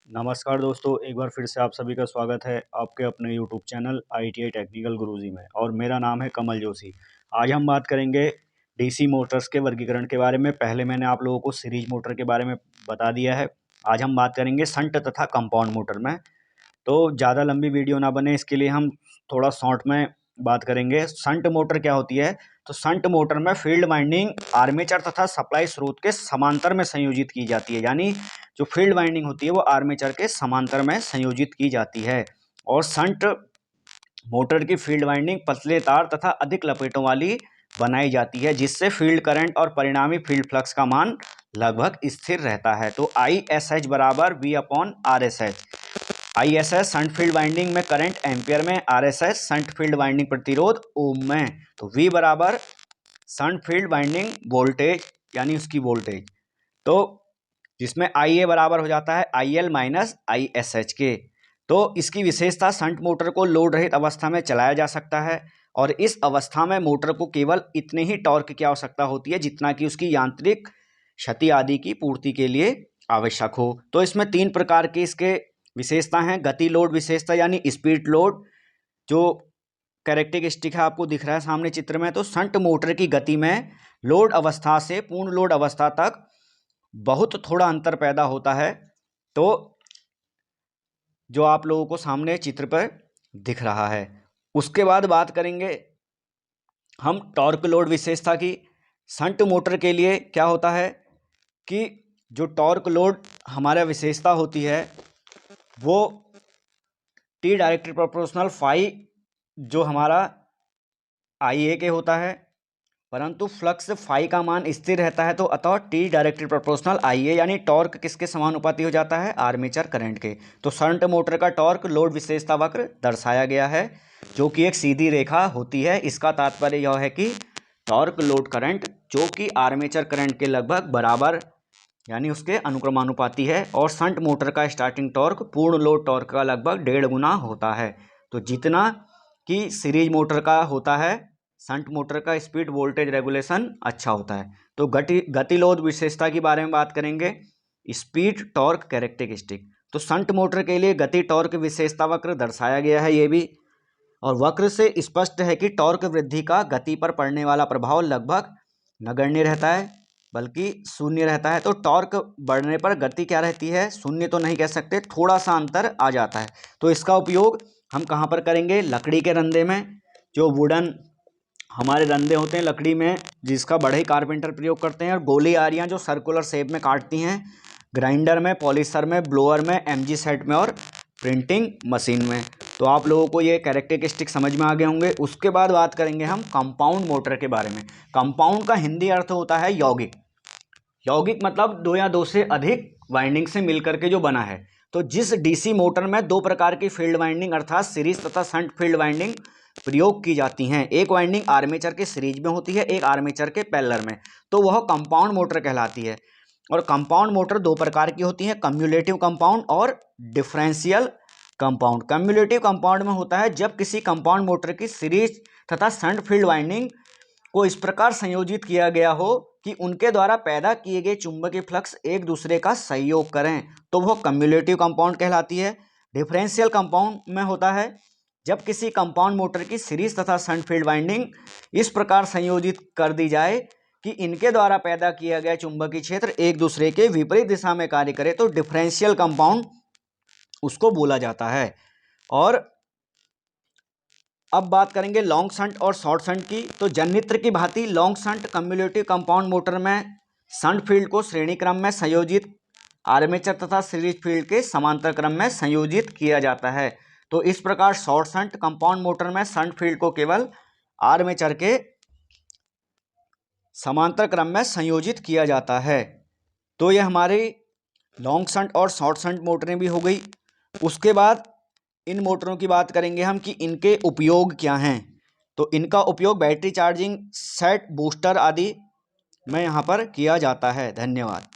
नमस्कार दोस्तों, एक बार फिर से आप सभी का स्वागत है आपके अपने यूट्यूब चैनल ITI टेक्निकल गुरुजी में। और मेरा नाम है कमल जोशी। आज हम बात करेंगे डीसी मोटर्स के वर्गीकरण के बारे में। पहले मैंने आप लोगों को सीरीज मोटर के बारे में बता दिया है। आज हम बात करेंगे शंट तथा कंपाउंड मोटर में। तो ज़्यादा लंबी वीडियो ना बने, इसके लिए हम थोड़ा शॉर्ट में बात करेंगे। शंट मोटर क्या होती है? तो शंट मोटर में फील्ड वाइंडिंग आर्मेचर तथा सप्लाई स्रोत के समांतर में संयोजित की जाती है। यानी जो फील्ड वाइंडिंग होती है वो आर्मेचर के समांतर में संयोजित की जाती है। और शंट मोटर की फील्ड वाइंडिंग पतले तार तथा अधिक लपेटों वाली बनाई जाती है, जिससे फील्ड करंट और परिणामी फील्ड फ्लक्स का मान लगभग स्थिर रहता है। तो ISH बराबर V/RSH। ISS shunt field winding में करंट एम्पियर में, RSH शंट फील्ड वाइंडिंग प्रतिरोध ओम में। तो V बराबर शंट फील्ड वाइंडिंग वोल्टेज यानी उसकी वोल्टेज, तो जिसमें IA बराबर हो जाता है IL माइनस ISH के। तो इसकी विशेषता शंट मोटर को लोड रहित अवस्था में चलाया जा सकता है और इस अवस्था में मोटर को केवल इतने ही टॉर्क की आवश्यकता होती है जितना कि उसकी यांत्रिक क्षति आदि की पूर्ति के लिए आवश्यक हो। तो इसमें 3 प्रकार की इसके विशेषता हैं। गति लोड विशेषता यानी स्पीड लोड, जो कैरेक्टरिस्टिक है आपको दिख रहा है सामने चित्र में। तो शंट मोटर की गति में लोड अवस्था से पूर्ण लोड अवस्था तक बहुत थोड़ा अंतर पैदा होता है, तो जो आप लोगों को सामने चित्र पर दिख रहा है। उसके बाद बात करेंगे हम टॉर्क लोड विशेषता की। शंट मोटर के लिए क्या होता है कि जो टॉर्क लोड हमारा विशेषता होती है वो T डायरेक्टली प्रोपोर्शनल फाई जो हमारा IA के होता है, परंतु फ्लक्स फाई का मान स्थिर रहता है। तो अतः T डायरेक्टली प्रोपोर्शनल IA यानी टॉर्क किसके समानुपाती हो जाता है? आर्मेचर करंट के। तो शंट मोटर का टॉर्क लोड विशेषता वक्र दर्शाया गया है, जो कि एक सीधी रेखा होती है। इसका तात्पर्य यह है कि टॉर्क लोड करंट जो कि आर्मेचर करंट के लगभग बराबर यानी उसके अनुक्रमानुपाती है। और शंट मोटर का स्टार्टिंग टॉर्क पूर्ण लोड टॉर्क का लगभग 1.5 गुना होता है। तो जितना कि सीरीज मोटर का होता है, शंट मोटर का स्पीड वोल्टेज रेगुलेशन अच्छा होता है। तो गतिलोड विशेषता के बारे में बात करेंगे। स्पीड टॉर्क कैरेक्टरिस्टिक, तो शंट मोटर के लिए गति टॉर्क विशेषता वक्र दर्शाया गया है ये भी। और वक्र से स्पष्ट है कि टॉर्क वृद्धि का गति पर पड़ने वाला प्रभाव लगभग नगण्य रहता है, बल्कि शून्य रहता है। तो टॉर्क बढ़ने पर गति क्या रहती है? शून्य तो नहीं कह सकते, थोड़ा सा अंतर आ जाता है। तो इसका उपयोग हम कहाँ पर करेंगे? लकड़ी के रंधे में। जो वुडन हमारे रंधे होते हैं लकड़ी में, जिसका बढ़ई कारपेंटर प्रयोग करते हैं। और गोली आरियाँ जो सर्कुलर शेप में काटती हैं, ग्राइंडर में, पॉलिशर में, ब्लोअर में, MG सेट में और प्रिंटिंग मशीन में। तो आप लोगों को ये कैरेक्टरिस्टिक समझ में आ गए होंगे। उसके बाद बात करेंगे हम कंपाउंड मोटर के बारे में। कंपाउंड का हिंदी अर्थ होता है यौगिक। यौगिक मतलब 2 या 2 से अधिक वाइंडिंग से मिलकर के जो बना है। तो जिस डीसी मोटर में 2 प्रकार की फील्ड वाइंडिंग अर्थात सीरीज तथा शंट फील्ड वाइंडिंग प्रयोग की जाती हैं, एक वाइंडिंग आर्मेचर के सीरीज में होती है, एक आर्मेचर के पैरेलल में, तो वह कंपाउंड मोटर कहलाती है। और कंपाउंड मोटर 2 प्रकार की होती है, कम्युलेटिव कंपाउंड और डिफरेंशियल कंपाउंड। कम्युलेटिव कंपाउंड में होता है जब किसी कंपाउंड मोटर की सीरीज तथा शंट फील्ड वाइंडिंग को इस प्रकार संयोजित किया गया हो कि उनके द्वारा पैदा किए गए चुंबकीय फ्लक्स एक दूसरे का सहयोग करें, तो वह कम्युलेटिव कंपाउंड कहलाती है। डिफरेंशियल कंपाउंड में होता है जब किसी कंपाउंड मोटर की सीरीज तथा शंट फील्ड वाइंडिंग इस प्रकार संयोजित कर दी जाए कि इनके द्वारा पैदा किया गया चुंबकीय क्षेत्र एक दूसरे के विपरीत दिशा में कार्य करे, तो डिफरेंशियल कंपाउंड उसको बोला जाता है। और अब बात करेंगे लॉन्ग शंट और शॉर्ट शंट की। तो जननित्र की भांति long shunt cumulative compound motor में शंट फील्ड को श्रेणी क्रम में संयोजित, आर्मेचर तथा सीरीज फील्ड के समांतर क्रम में संयोजित किया जाता है। तो इस प्रकार शॉर्ट शंट कंपाउंड मोटर में शंट फील्ड को केवल आर्मेचर के समांतर क्रम में संयोजित किया जाता है। तो ये हमारी लॉन्ग शंट और शॉर्ट शंट मोटरें भी हो गई। उसके बाद इन मोटरों की बात करेंगे हम कि इनके उपयोग क्या हैं। तो इनका उपयोग बैटरी चार्जिंग, सेट, बूस्टर आदि में यहाँ पर किया जाता है। धन्यवाद।